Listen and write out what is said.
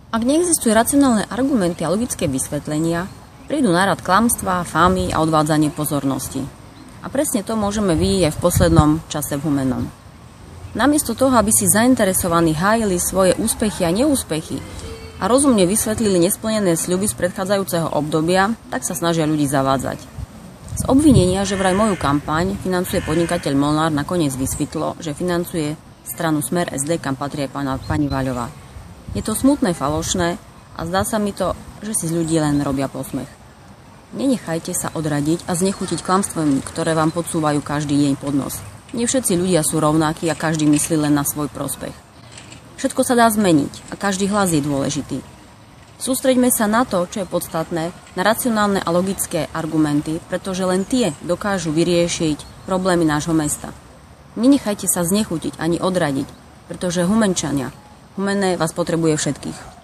Ak neexistujú racionálne argumenty a logické vysvetlenia, prídu na rad klamstvá, fámy a odvádzanie pozornosti. A presne to môžeme vidieť aj v poslednom čase v Humennom. Namiesto toho, aby si zainteresovaní hájili svoje úspechy a neúspechy a rozumne vysvetlili nesplnené sľuby z predchádzajúceho obdobia, tak sa snažia ľudí zavádzať. Z obvinenia, že vraj moju kampaň financuje podnikateľ Molnár, nakoniec vysvetlo, že financuje stranu Smer SD, kam patrí aj pani Vaľová. Je to smutné, falošné a zdá sa mi to, že si z ľudí len robia posmech. Nenechajte sa odradiť a znechutiť klamstvami, ktoré vám podsúvajú každý deň pod nos. Nie všetci ľudia sú rovnakí a každý myslí len na svoj prospech. Všetko sa dá zmeniť a každý hlas je dôležitý. Sústreďme sa na to, čo je podstatné, na racionálne a logické argumenty, pretože len tie dokážu vyriešiť problémy nášho mesta. Nenechajte sa znechutiť ani odradiť, pretože Humenčania, Humenné vás potrebuje všetkých.